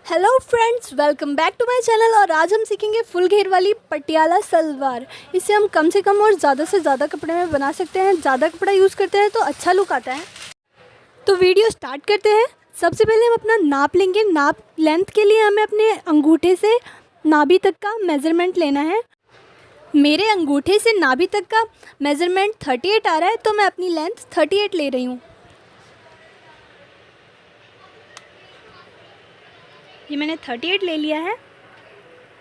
Hello friends, welcome back to my channel. और आज हम सीखेंगे फुल घेर वाली पटियाला सलवार। इसे हम कम से कम और ज़्यादा से ज़्यादा कपड़े में बना सकते हैं। ज़्यादा कपड़ा यूज़ करते हैं तो अच्छा लुक आता है। तो वीडियो स्टार्ट करते हैं। सबसे पहले हम अपना नाप लेंगे। नाप लेंथ के लिए हमें अपने अंगूठे से नाभि तक का मेज़रमेंट लेना है। मेरे अंगूठे से नाभि तक का मेज़रमेंट 38 आ रहा है, तो मैं अपनी लेंथ 38 ले रही हूँ। ये मैंने 38 ले लिया है।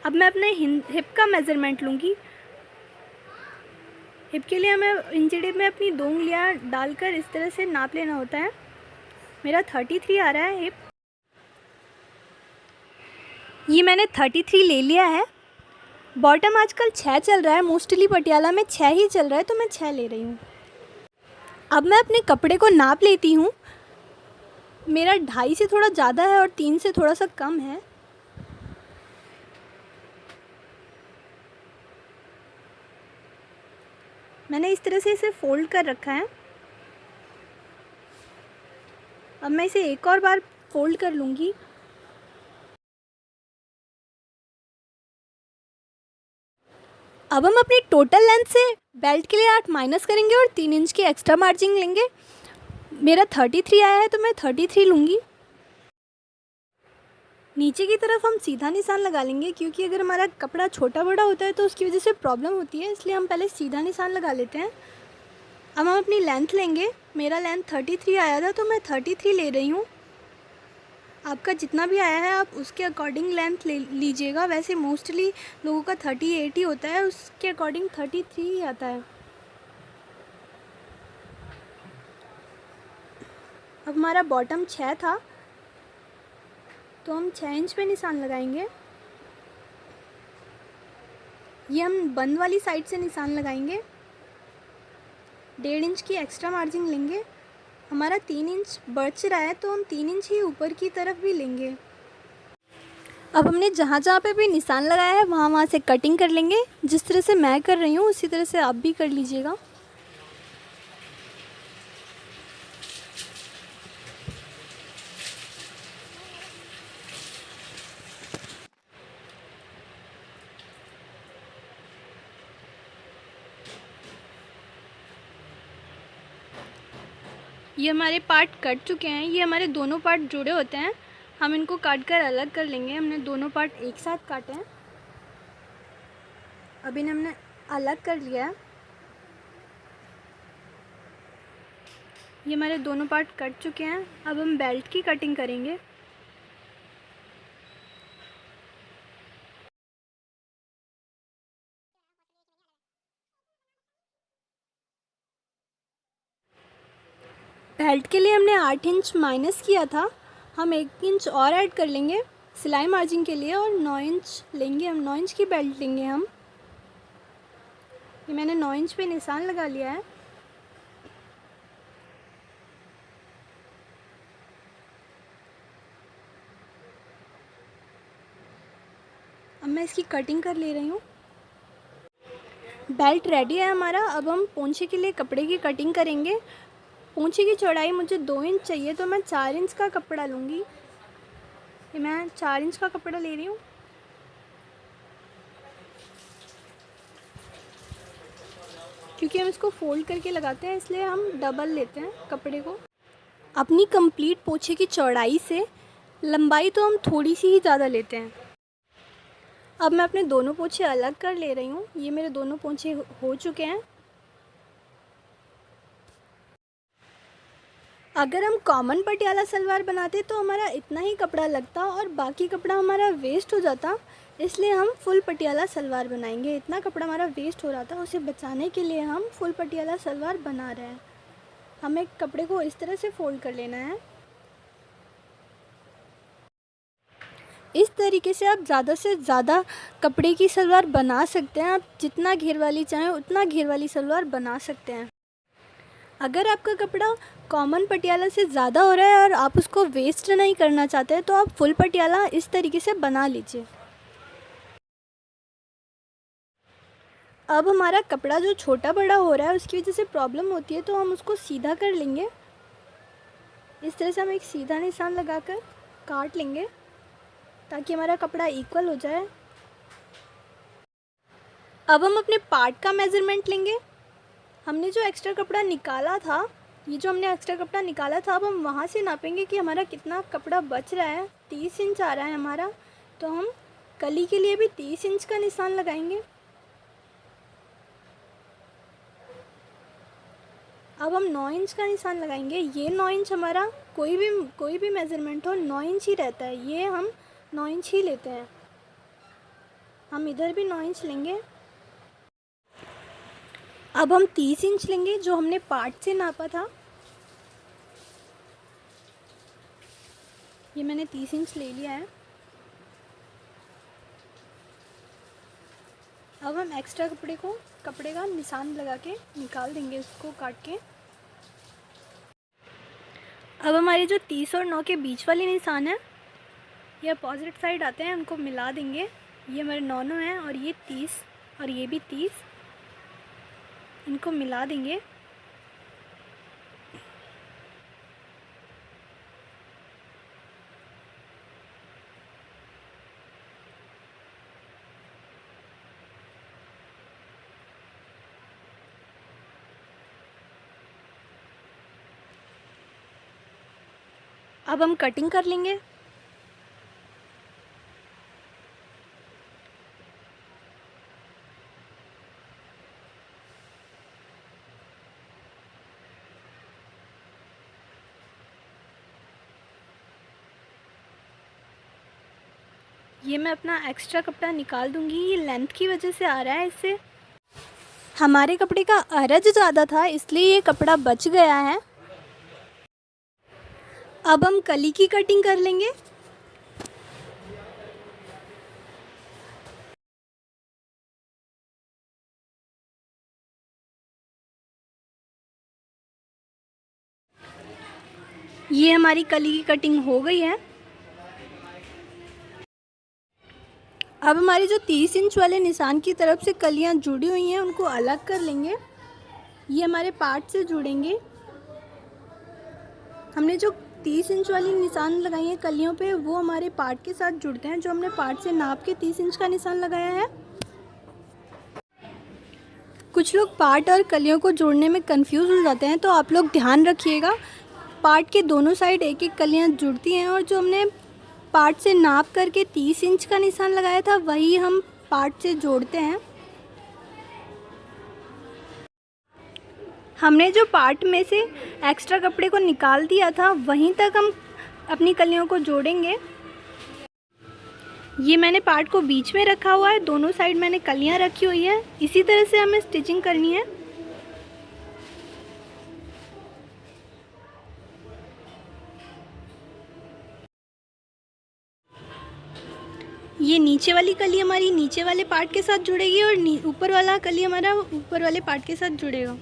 अब मैं अपने हिप का मेज़रमेंट लूँगी। हिप के लिए हमें इंची टेप में अपनी 2 उंगलियाँ डालकर इस तरह से नाप लेना होता है। मेरा 33 आ रहा है हिप। ये मैंने 33 ले लिया है। बॉटम आजकल 6 चल रहा है, मोस्टली पटियाला में 6 ही चल रहा है, तो मैं 6 ले रही हूँ। अब मैं अपने कपड़े को नाप लेती हूँ। मेरा 2.5 से थोड़ा ज़्यादा है और 3 से थोड़ा सा कम है। मैंने इस तरह से इसे फोल्ड कर रखा है। अब मैं इसे एक और बार फोल्ड कर लूँगी। अब हम अपनी टोटल लेंथ से बेल्ट के लिए 8 माइनस करेंगे और 3 इंच की एक्स्ट्रा मार्जिन लेंगे। मेरा 33 आया है, तो मैं 33 लूँगी। नीचे की तरफ हम सीधा निशान लगा लेंगे, क्योंकि अगर हमारा कपड़ा छोटा बड़ा होता है तो उसकी वजह से प्रॉब्लम होती है, इसलिए हम पहले सीधा निशान लगा लेते हैं। अब हम अपनी लेंथ लेंगे। मेरा लेंथ 33 आया था, तो मैं 33 ले रही हूँ। आपका जितना भी आया है आप उसके अकॉर्डिंग लेंथ ले लीजिएगा। वैसे मोस्टली लोगों का 38 ही होता है, उसके अकॉर्डिंग 33 ही आता है। अब हमारा बॉटम 6 था, तो हम 6 इंच पे निशान लगाएंगे। ये हम बंद वाली साइड से निशान लगाएंगे। 1.5 इंच की एक्स्ट्रा मार्जिन लेंगे। हमारा 3 इंच बच रहा है, तो हम 3 इंच ही ऊपर की तरफ भी लेंगे। अब हमने जहाँ जहाँ पे भी निशान लगाया है वहाँ से कटिंग कर लेंगे। जिस तरह से मैं कर रही हूँ उसी तरह से आप भी कर लीजिएगा। ये हमारे पार्ट कट चुके हैं। ये हमारे दोनों पार्ट जुड़े होते हैं, हम इनको काट कर अलग कर लेंगे। हमने दोनों पार्ट एक साथ काटे हैं, अभी हमने अलग कर लिया है। ये हमारे दोनों पार्ट कट चुके हैं। अब हम बेल्ट की कटिंग करेंगे। बेल्ट के लिए हमने 8 इंच माइनस किया था, हम 1 इंच और ऐड कर लेंगे सिलाई मार्जिन के लिए, और 9 इंच लेंगे। हम 9 इंच की बेल्ट लेंगे हम। ये मैंने 9 इंच पे निशान लगा लिया है। अब मैं इसकी कटिंग कर ले रही हूँ। बेल्ट रेडी है हमारा। अब हम पोंछे के लिए कपड़े की कटिंग करेंगे। पोंछे की चौड़ाई मुझे 2 इंच चाहिए, तो मैं 4 इंच का कपड़ा लूँगी। ये मैं 4 इंच का कपड़ा ले रही हूँ। क्योंकि हम इसको फोल्ड करके लगाते हैं, इसलिए हम डबल लेते हैं कपड़े को। अपनी कंप्लीट पोंछे की चौड़ाई से लंबाई तो हम थोड़ी सी ही ज़्यादा लेते हैं। अब मैं अपने दोनों पोंछे अलग कर ले रही हूँ। ये मेरे दोनों पोंछे हो चुके हैं। अगर हम कॉमन पटियाला सलवार बनाते तो हमारा इतना ही कपड़ा लगता और बाकी कपड़ा हमारा वेस्ट हो जाता, इसलिए हम फुल पटियाला सलवार बनाएंगे। इतना कपड़ा हमारा वेस्ट हो रहा था, उसे बचाने के लिए हम फुल पटियाला सलवार बना रहे हैं। हमें कपड़े को इस तरह से फोल्ड कर लेना है। इस तरीके से आप ज़्यादा से ज़्यादा कपड़े की सलवार बना सकते हैं। आप जितना घेर वाली चाहें उतना घेर वाली सलवार बना सकते हैं। अगर आपका कपड़ा कॉमन पटियाला से ज़्यादा हो रहा है और आप उसको वेस्ट नहीं करना चाहते हैं, तो आप फुल पटियाला इस तरीके से बना लीजिए। अब हमारा कपड़ा जो छोटा बड़ा हो रहा है उसकी वजह से प्रॉब्लम होती है, तो हम उसको सीधा कर लेंगे। इस तरह से हम एक सीधा निशान लगाकर काट लेंगे। ताकि हमारा कपड़ा इक्वल हो जाए। अब हम अपने पार्ट का मेज़रमेंट लेंगे। हमने जो एक्स्ट्रा कपड़ा निकाला था, ये जो हमने एक्स्ट्रा कपड़ा निकाला था, अब हम वहाँ से नापेंगे कि हमारा कितना कपड़ा बच रहा है। 30 इंच आ रहा है हमारा, तो हम कली के लिए भी 30 इंच का निशान लगाएंगे। अब हम 9 इंच का निशान लगाएंगे। ये 9 इंच हमारा कोई भी मेज़रमेंट हो 9 इंच ही रहता है, ये हम 9 इंच ही लेते हैं। हम इधर भी 9 इंच लेंगे। अब हम 30 इंच लेंगे जो हमने पार्ट से नापा था। ये मैंने 30 इंच ले लिया है। अब हम एक्स्ट्रा कपड़े का निशान लगा के निकाल देंगे, उसको काट के। अब हमारे जो 30 और 9 के बीच वाले निशान है, ये अपोजिट साइड आते हैं, उनको मिला देंगे। ये हमारे 9 हैं और ये 30 और ये भी 30, इनको मिला देंगे। अब हम कटिंग कर लेंगे। ये मैं अपना एक्स्ट्रा कपड़ा निकाल दूंगी, ये लेंथ की वजह से आ रहा है। इससे हमारे कपड़े का अरज ज़्यादा था, इसलिए ये कपड़ा बच गया है। अब हम कली की कटिंग कर लेंगे। ये हमारी कली की कटिंग हो गई है। अब हमारी जो 30 इंच वाले निशान की तरफ से कलियां जुड़ी हुई हैं, उनको अलग कर लेंगे। ये हमारे पार्ट से जुड़ेंगे। हमने जो 30 इंच वाली निशान लगाई है कलियों पे, वो हमारे पार्ट के साथ जुड़ते हैं, जो हमने पार्ट से नाप के 30 इंच का निशान लगाया है। कुछ लोग पार्ट और कलियों को जोड़ने में कंफ्यूज हो जाते हैं, तो आप लोग ध्यान रखिएगा। पार्ट के दोनों साइड एक एक कलियां जुड़ती हैं, और जो हमने पार्ट से नाप करके 30 इंच का निशान लगाया था, वही हम पार्ट से जोड़ते हैं। हमने जो पार्ट में से एक्स्ट्रा कपड़े को निकाल दिया था, वहीं तक हम अपनी कलियों को जोड़ेंगे। ये मैंने पार्ट को बीच में रखा हुआ है, दोनों साइड मैंने कलियां रखी हुई है। इसी तरह से हमें स्टिचिंग करनी है। ये नीचे वाली कली हमारी नीचे वाले पार्ट के साथ जुड़ेगी, और ऊपर वाला कली हमारा ऊपर वाले पार्ट के साथ जुड़ेगा।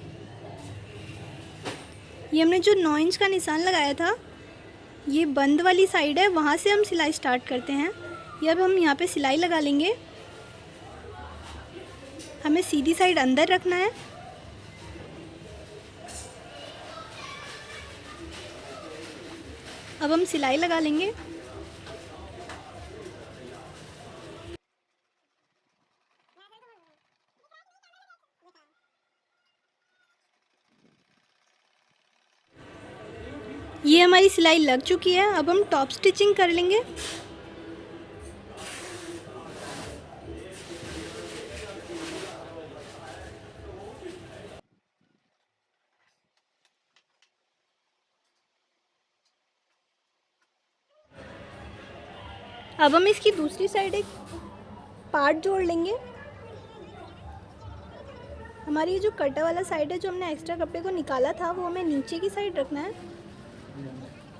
ये हमने जो 9 इंच का निशान लगाया था, ये बंद वाली साइड है, वहाँ से हम सिलाई स्टार्ट करते हैं। ये अब हम यहाँ पे सिलाई लगा लेंगे। हमें सीधी साइड अंदर रखना है। अब हम सिलाई लगा लेंगे। ये हमारी सिलाई लग चुकी है। अब हम टॉप स्टिचिंग कर लेंगे। अब हम इसकी दूसरी साइड एक पार्ट जोड़ लेंगे। हमारी ये जो कटा वाला साइड है, जो हमने एक्स्ट्रा कपड़े को निकाला था, वो हमें नीचे की साइड रखना है।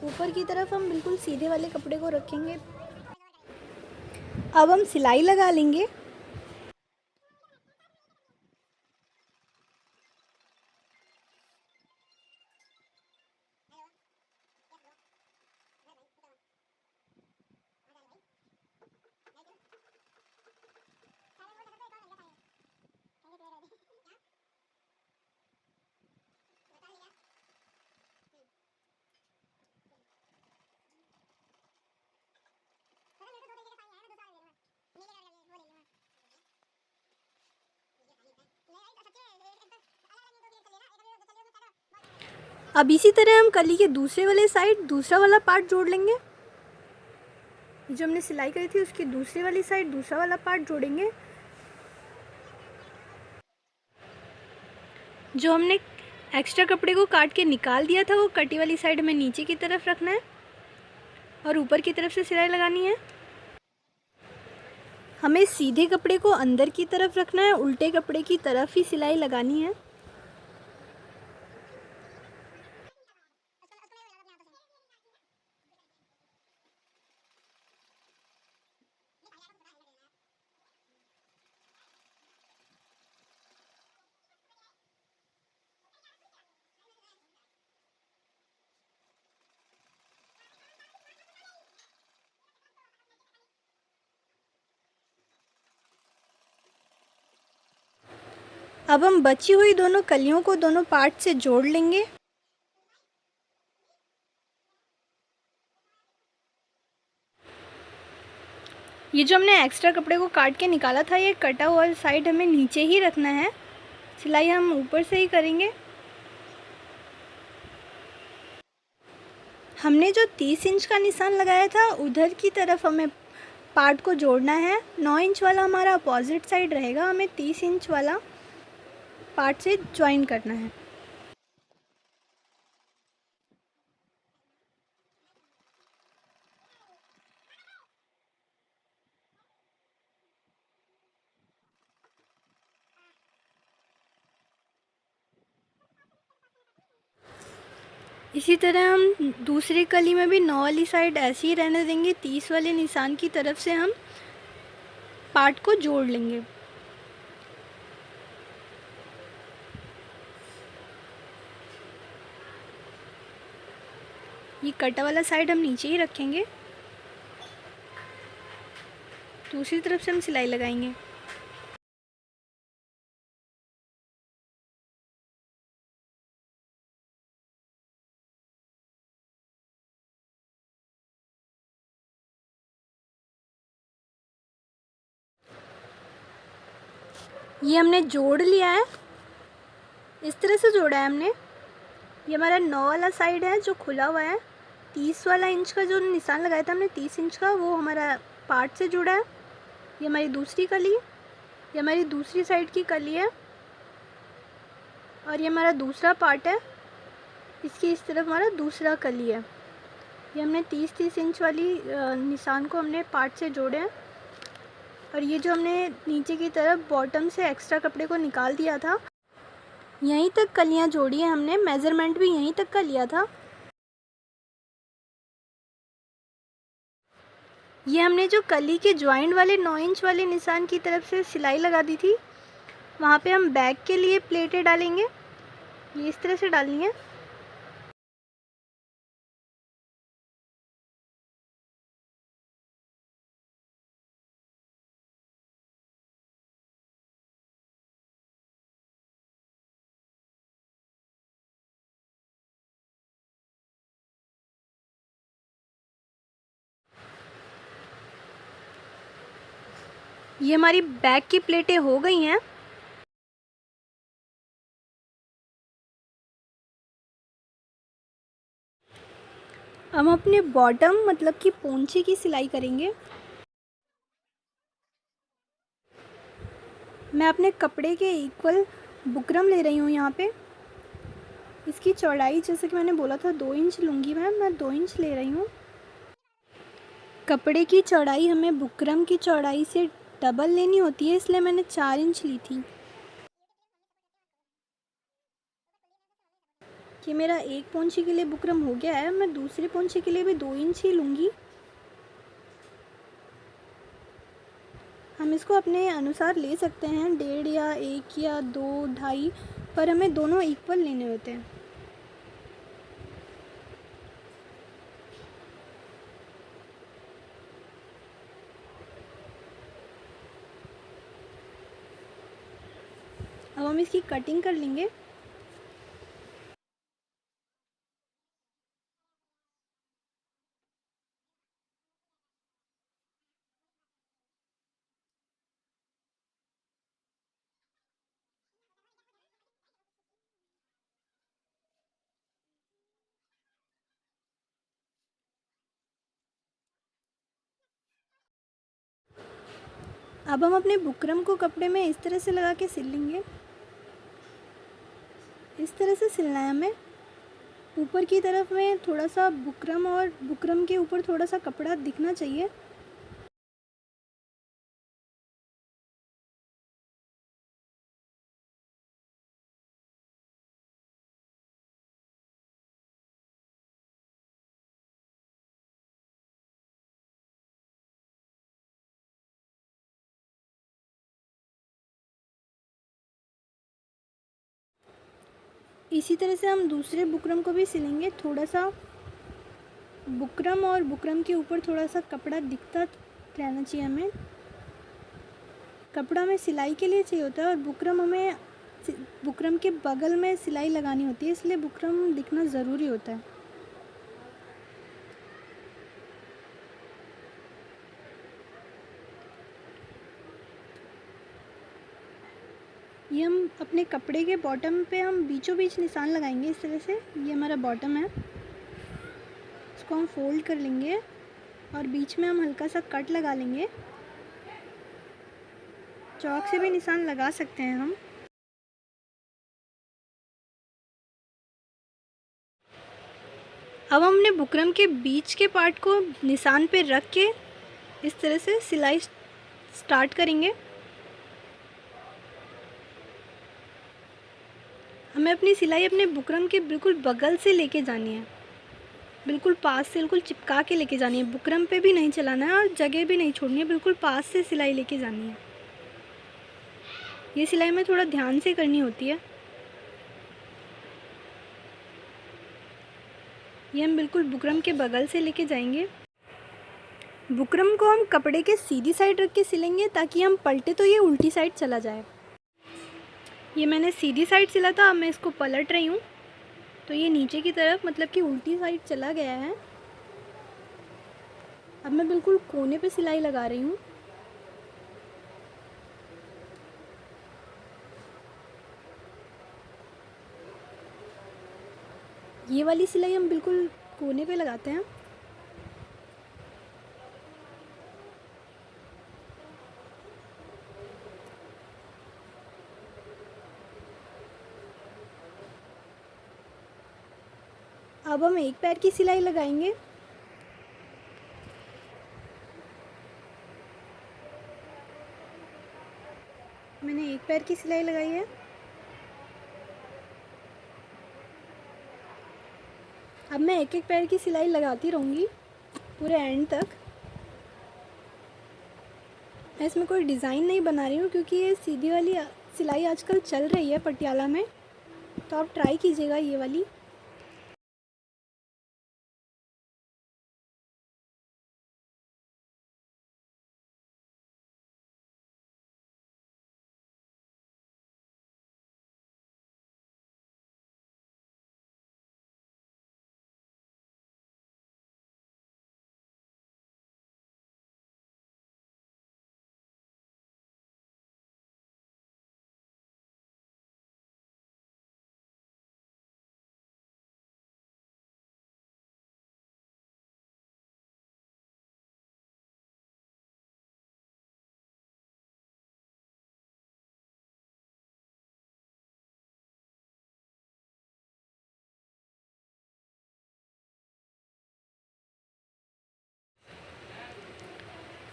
ऊपर की तरफ हम बिल्कुल सीधे वाले कपड़े को रखेंगे। अब हम सिलाई लगा लेंगे। अब इसी तरह हम कली के दूसरे वाले साइड दूसरा वाला पार्ट जोड़ लेंगे। जो हमने सिलाई करी थी उसकी दूसरी वाली साइड दूसरा वाला पार्ट जोड़ेंगे। जो हमने एक्स्ट्रा कपड़े को काट के निकाल दिया था वो कटी वाली साइड हमें नीचे की तरफ रखना है और ऊपर की तरफ से सिलाई लगानी है। हमें सीधे कपड़े को अंदर की तरफ रखना है, उल्टे कपड़े की तरफ ही सिलाई लगानी है। अब हम बची हुई दोनों कलियों को दोनों पार्ट से जोड़ लेंगे। ये जो हमने एक्स्ट्रा कपड़े को काट के निकाला था ये कटा हुआ साइड हमें नीचे ही रखना है, सिलाई हम ऊपर से ही करेंगे। हमने जो 30 इंच का निशान लगाया था उधर की तरफ हमें पार्ट को जोड़ना है। 9 इंच वाला हमारा अपोजिट साइड रहेगा, हमें 30 इंच वाला पार्ट से ज्वाइन करना है। इसी तरह हम दूसरी कली में भी 9 वाली साइड ऐसे ही रहने देंगे। 30 वाले निशान की तरफ से हम पार्ट को जोड़ लेंगे। ये कटा वाला साइड हम नीचे ही रखेंगे, दूसरी तरफ से हम सिलाई लगाएंगे। ये हमने जोड़ लिया है, इस तरह से जोड़ा है हमने। ये हमारा 9 वाला साइड है जो खुला हुआ है। 30 वाला इंच का जो निशान लगाया था हमने 30 इंच का, वो हमारा पार्ट से जुड़ा है। ये हमारी दूसरी कली, ये हमारी दूसरी साइड की कली है और ये हमारा दूसरा पार्ट है। इसकी इस तरफ हमारा दूसरा कली है। ये हमने 30-30 इंच वाली निशान को हमने पार्ट से जोड़े हैं। और ये जो हमने नीचे की तरफ बॉटम से एक्स्ट्रा कपड़े को निकाल दिया था, यहीं तक कलियां जोड़ी है हमने, मेज़रमेंट भी यहीं तक का लिया था। ये हमने जो कली के जॉइंट वाले 9 इंच वाले निशान की तरफ से सिलाई लगा दी थी, वहाँ पे हम बैक के लिए प्लेटें डालेंगे। ये इस तरह से डालनी है। ये हमारी बैक की प्लेटें हो गई हैं। हम अपने बॉटम मतलब कि पोंछे की सिलाई करेंगे। मैं अपने कपड़े के इक्वल बुकरम ले रही हूँ यहाँ पे। इसकी चौड़ाई जैसे कि मैंने बोला था 2 इंच लूँगी मैं 2 इंच ले रही हूँ। कपड़े की चौड़ाई हमें बुकरम की चौड़ाई से डबल लेनी होती है, इसलिए मैंने 4 इंच ली थी। कि मेरा एक पोंछे के लिए बुकरम हो गया है, मैं दूसरे पोंछे के लिए भी 2 इंच ही लूँगी। हम इसको अपने अनुसार ले सकते हैं, 1.5 या 1 या 2, 2.5, पर हमें दोनों इक्वल लेने होते हैं। अब हम इसकी कटिंग कर लेंगे। अब हम अपने बुकरम को कपड़े में इस तरह से लगा के सिल लेंगे। इस तरह से सिलना है हमें। ऊपर की तरफ में थोड़ा सा बुकरम और बुकरम के ऊपर थोड़ा सा कपड़ा दिखना चाहिए। इसी तरह से हम दूसरे बुकरम को भी सिलेंगे। थोड़ा सा बुकरम और बुकरम के ऊपर थोड़ा सा कपड़ा दिखता रहना चाहिए हमें। कपड़ा हमें सिलाई के लिए चाहिए होता है और बुकरम हमें बुकरम के बगल में सिलाई लगानी होती है, इसलिए बुकरम दिखना ज़रूरी होता है। ये हम अपने कपड़े के बॉटम पे हम बीचों बीच निशान लगाएंगे इस तरह से। ये हमारा बॉटम है, इसको हम फोल्ड कर लेंगे और बीच में हम हल्का सा कट लगा लेंगे। चौक से भी निशान लगा सकते हैं हम। अब हमने बुकरम के बीच के पार्ट को निशान पे रख के इस तरह से सिलाई स्टार्ट करेंगे। हमें अपनी सिलाई अपने बुकरम के बिल्कुल बगल से लेके जानी है, बिल्कुल पास से, बिल्कुल चिपका के लेके जानी है। बुकरम पे भी नहीं चलाना है और जगह भी नहीं छोड़नी है, बिल्कुल पास से सिलाई लेके जानी है। ये सिलाई में थोड़ा ध्यान से करनी होती है। ये हम बिल्कुल बुकरम के बगल से लेके जाएंगे। बुकरम को हम कपड़े के सीधी साइड रख के सिलेंगे ताकि हम पलटे तो ये उल्टी साइड चला जाए। ये मैंने सीधी साइड सिला था, अब मैं इसको पलट रही हूँ तो ये नीचे की तरफ मतलब कि उल्टी साइड चला गया है। अब मैं बिल्कुल कोने पे सिलाई लगा रही हूँ। ये वाली सिलाई हम बिल्कुल कोने पे लगाते हैं। अब हम एक पैर की सिलाई लगाएंगे। मैंने एक पैर की सिलाई लगाई है। अब मैं एक एक पैर की सिलाई लगाती रहूँगी पूरे एंड तक। मैं इसमें कोई डिज़ाइन नहीं बना रही हूँ क्योंकि ये सीधी वाली सिलाई आजकल चल रही है पटियाला में, तो आप ट्राई कीजिएगा ये वाली।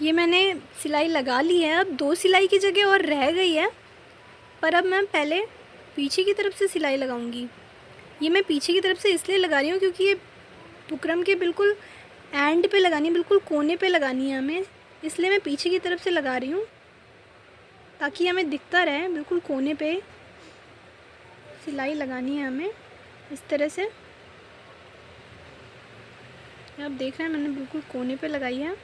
ये मैंने सिलाई लगा ली है। अब दो सिलाई की जगह और रह गई है, पर अब मैं पहले पीछे की तरफ से सिलाई लगाऊंगी। ये मैं पीछे की तरफ से इसलिए लगा रही हूँ क्योंकि ये बुकरम के बिल्कुल एंड पे लगानी है, बिल्कुल कोने पे लगानी है हमें, इसलिए मैं पीछे की तरफ से लगा रही हूँ ताकि हमें दिखता रहे। बिल्कुल कोने पे सिलाई लगानी है हमें इस तरह से। आप देख रहे हैं मैंने बिल्कुल कोने पे लगाई है।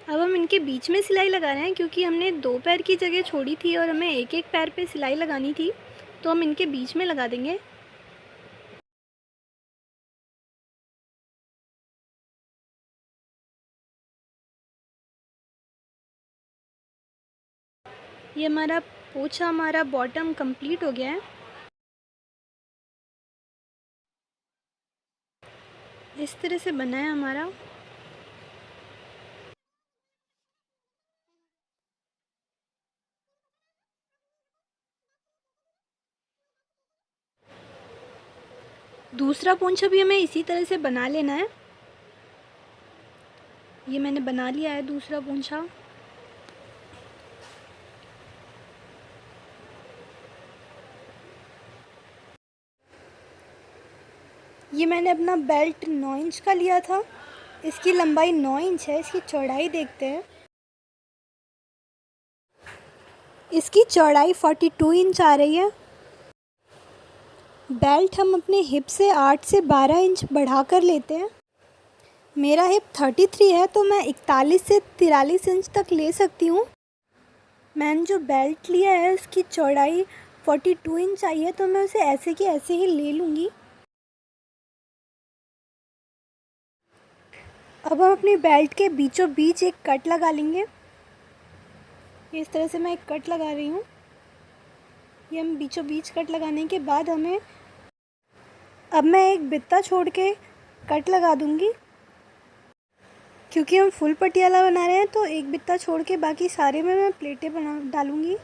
अब हम इनके बीच में सिलाई लगा रहे हैं क्योंकि हमने दो पैर की जगह छोड़ी थी और हमें एक एक पैर पे सिलाई लगानी थी, तो हम इनके बीच में लगा देंगे। ये हमारा पोछा, हमारा बॉटम कंप्लीट हो गया है। इस तरह से बना है हमारा। दूसरा पोंछा भी हमें इसी तरह से बना लेना है। ये मैंने बना लिया है दूसरा पोंछा। ये मैंने अपना बेल्ट 9 इंच का लिया था। इसकी लंबाई 9 इंच है। इसकी चौड़ाई देखते हैं। इसकी चौड़ाई 42 इंच आ रही है। बेल्ट हम अपने हिप से 8 से 12 इंच बढ़ा कर लेते हैं। मेरा हिप 33 है तो मैं 41 से 43 इंच तक ले सकती हूँ। मैंने जो बेल्ट लिया है उसकी चौड़ाई 42 इंच आई है तो मैं उसे ऐसे की ऐसे ही ले लूँगी। अब हम अपनी बेल्ट के बीचों बीच एक कट लगा लेंगे। इस तरह से मैं एक कट लगा रही हूँ। ये हम बीचों बीच कट लगाने के बाद अब मैं एक बित्ता छोड़ के कट लगा दूँगी। क्योंकि हम फुल पटियाला बना रहे हैं तो एक बित्ता छोड़ के बाकी सारे में मैं प्लेटें बना डालूँगी।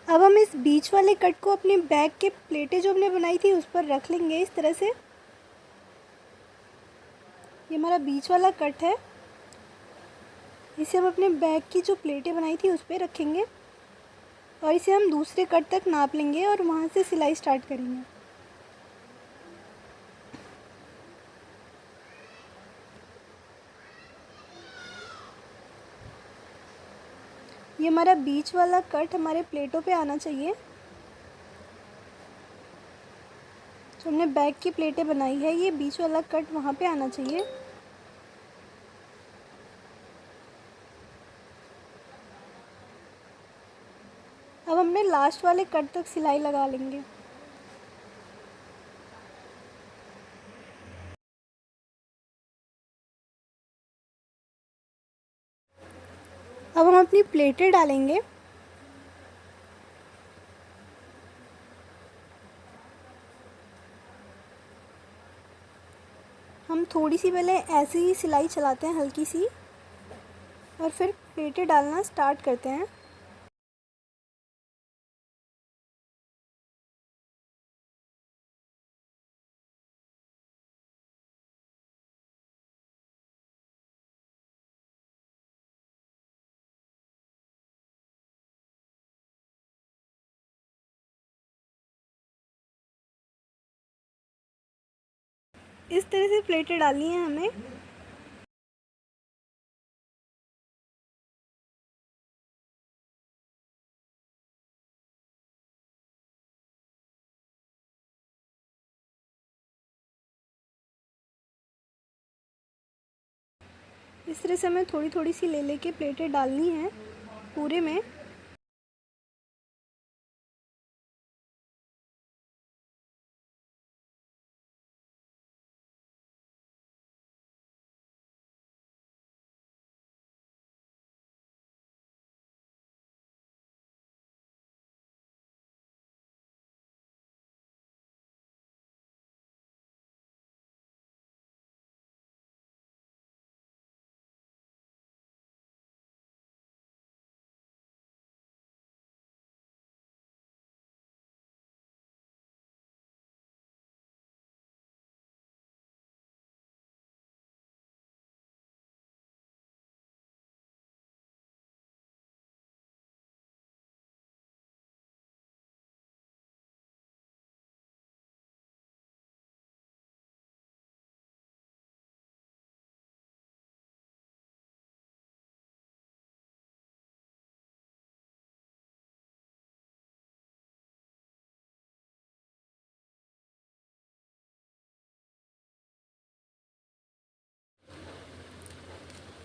अब हम इस बीच वाले कट को अपने बैग के प्लेटें जो हमने बनाई थी उस पर रख लेंगे इस तरह से। ये हमारा बीच वाला कट है। इसे हम अपने बैग की जो प्लेटें बनाई थी उस पर रखेंगे और इसे हम दूसरे कट तक नाप लेंगे और वहाँ से सिलाई स्टार्ट करेंगे। ये हमारा बीच वाला कट हमारे प्लेटों पे आना चाहिए। जो हमने बैग की प्लेटें बनाई है ये बीच वाला कट वहाँ पे आना चाहिए। अब हमने लास्ट वाले कट तक सिलाई लगा लेंगे। अब हम अपनी प्लेटें डालेंगे। हम थोड़ी सी पहले ऐसे ही सिलाई चलाते हैं हल्की सी और फिर प्लेटें डालना स्टार्ट करते हैं। इस तरह से प्लेटें डालनी है हमें। इस तरह से हमें थोड़ी थोड़ी सी ले लेके प्लेटें डालनी है पूरे में।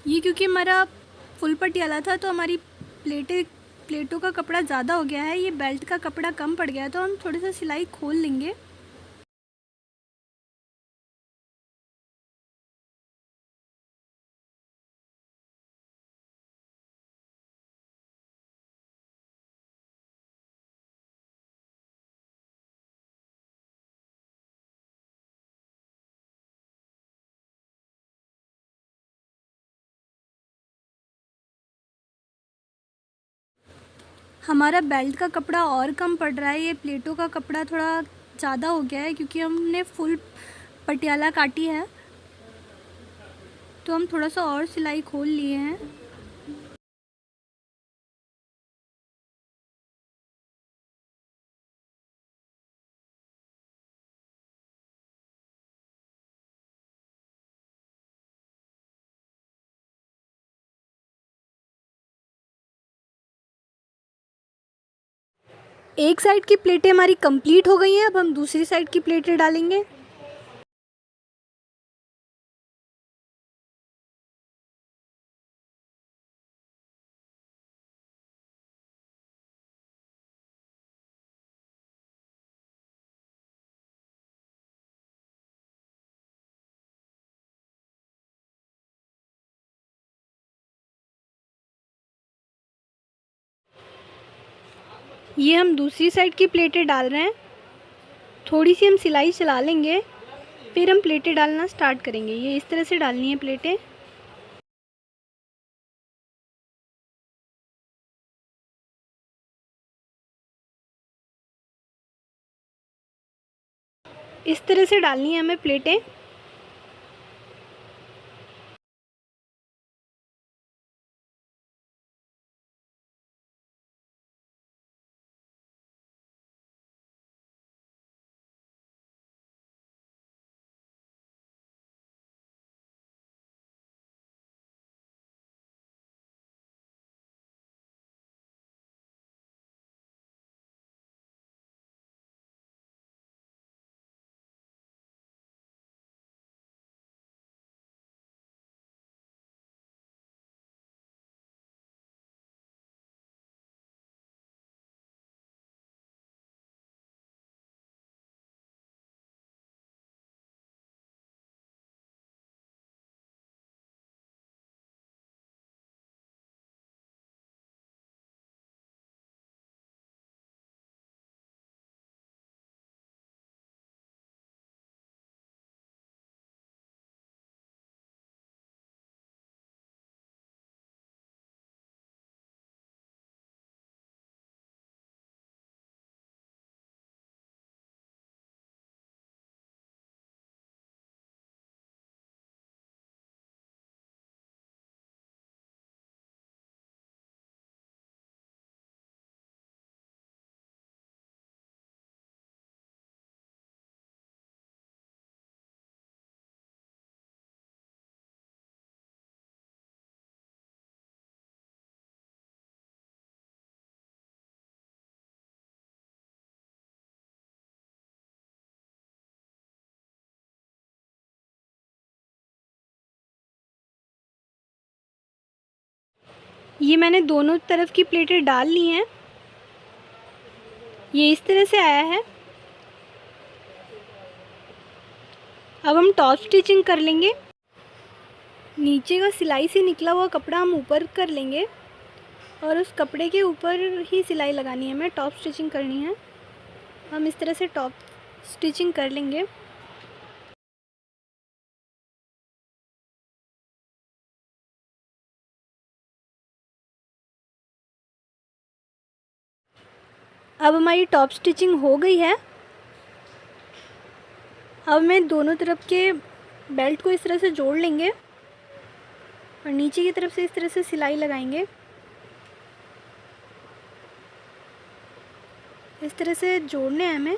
ये क्योंकि हमारा फुल पटियाला था तो हमारी प्लेटों का कपड़ा ज़्यादा हो गया है। ये बेल्ट का कपड़ा कम पड़ गया तो हम थोड़ी सा सिलाई खोल लेंगे। हमारा बेल्ट का कपड़ा और कम पड़ रहा है, ये प्लेटों का कपड़ा थोड़ा ज़्यादा हो गया है क्योंकि हमने फुल पटियाला काटी है, तो हम थोड़ा सा और सिलाई खोल लिए हैं। एक साइड की प्लेटें हमारी कंप्लीट हो गई हैं, अब हम दूसरी साइड की प्लेटें डालेंगे। ये हम दूसरी साइड की प्लेटें डाल रहे हैं। थोड़ी सी हम सिलाई चला लेंगे, फिर हम प्लेटें डालना स्टार्ट करेंगे। ये इस तरह से डालनी है प्लेटें। इस तरह से डालनी है हमें प्लेटें। ये मैंने दोनों तरफ की प्लेटें डाल ली हैं। ये इस तरह से आया है। अब हम टॉप स्टिचिंग कर लेंगे। नीचे का सिलाई से निकला हुआ कपड़ा हम ऊपर कर लेंगे और उस कपड़े के ऊपर ही सिलाई लगानी है, हमें टॉप स्टिचिंग करनी है। हम इस तरह से टॉप स्टिचिंग कर लेंगे। अब हमारी टॉप स्टिचिंग हो गई है। अब मैं दोनों तरफ के बेल्ट को इस तरह से जोड़ लेंगे और नीचे की तरफ से इस तरह से सिलाई लगाएंगे। इस तरह से जोड़ने हैं हमें।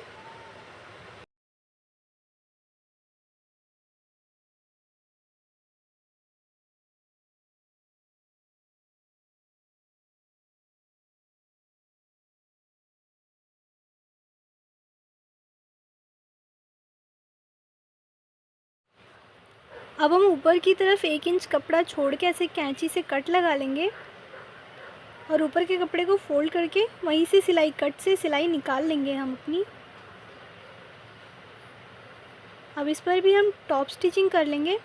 अब हम ऊपर की तरफ 1 इंच कपड़ा छोड़ के ऐसे कैंची से कट लगा लेंगे और ऊपर के कपड़े को फोल्ड करके वहीं से सिलाई कट से सिलाई निकाल लेंगे हम अपनी। अब इस पर भी हम टॉप स्टिचिंग कर लेंगे।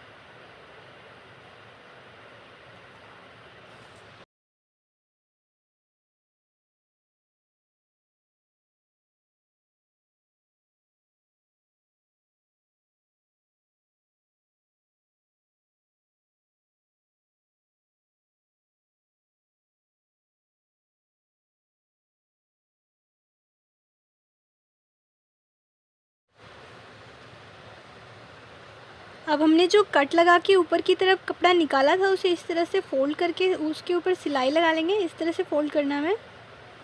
अब हमने जो कट लगा के ऊपर की तरफ कपड़ा निकाला था उसे इस तरह से फ़ोल्ड करके उसके ऊपर सिलाई लगा लेंगे। इस तरह से फ़ोल्ड करना है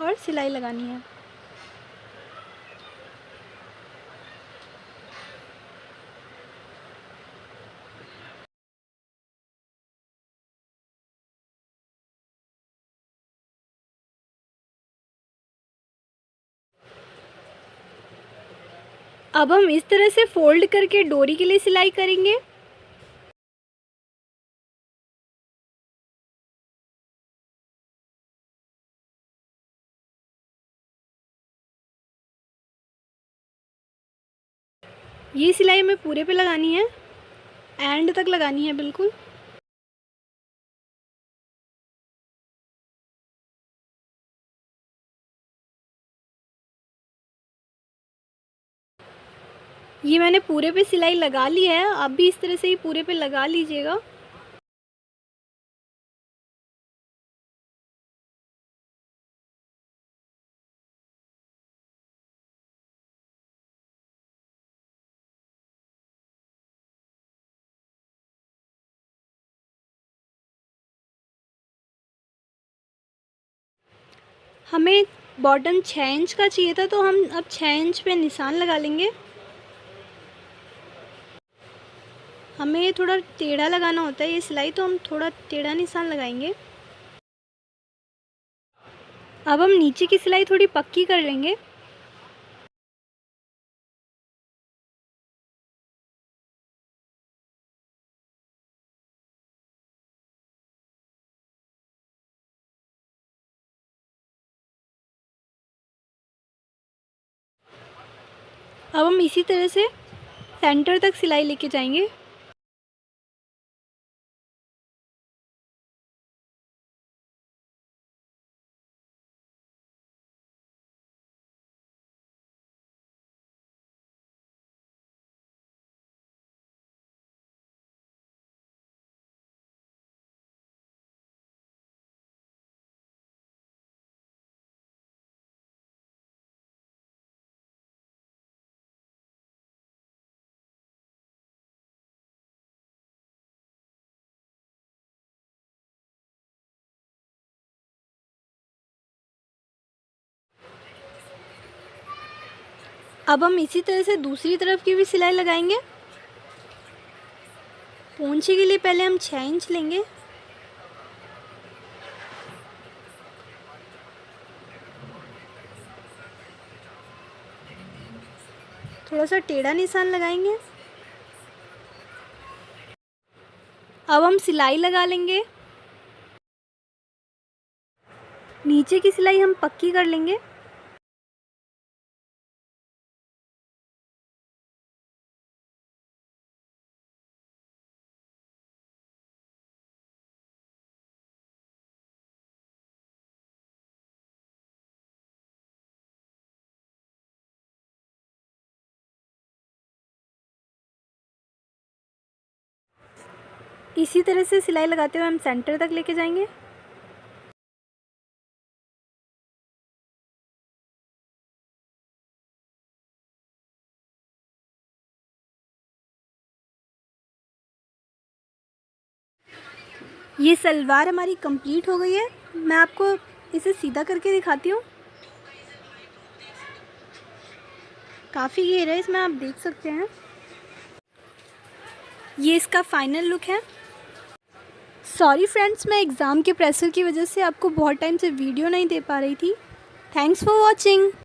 और सिलाई लगानी है। अब हम इस तरह से फ़ोल्ड करके डोरी के लिए सिलाई करेंगे। ये सिलाई हमें पूरे पे लगानी है, एंड तक लगानी है बिल्कुल। ये मैंने पूरे पे सिलाई लगा ली है, आप भी इस तरह से ही पूरे पे लगा लीजिएगा। हमें बॉटम 6 इंच का चाहिए था, तो हम अब 6 इंच पे निशान लगा लेंगे। हमें थोड़ा टेढ़ा लगाना होता है ये सिलाई, तो हम थोड़ा टेढ़ा निशान लगाएंगे। अब हम नीचे की सिलाई थोड़ी पक्की कर लेंगे। अब हम इसी तरह से सेंटर तक सिलाई लेके जाएंगे। अब हम इसी तरह से दूसरी तरफ की भी सिलाई लगाएंगे। पोंछे के लिए पहले हम 6 इंच लेंगे। थोड़ा सा टेढ़ा निशान लगाएंगे। अब हम सिलाई लगा लेंगे। नीचे की सिलाई हम पक्की कर लेंगे। इसी तरह से सिलाई लगाते हुए हम सेंटर तक लेके जाएंगे। ये सलवार हमारी कंप्लीट हो गई है। मैं आपको इसे सीधा करके दिखाती हूँ। काफ़ी घेर है इसमें, आप देख सकते हैं। ये इसका फाइनल लुक है। सॉरी फ्रेंड्स, मैं एग्ज़ाम के प्रेशर की वजह से आपको बहुत टाइम से वीडियो नहीं दे पा रही थी। Thanks for watching.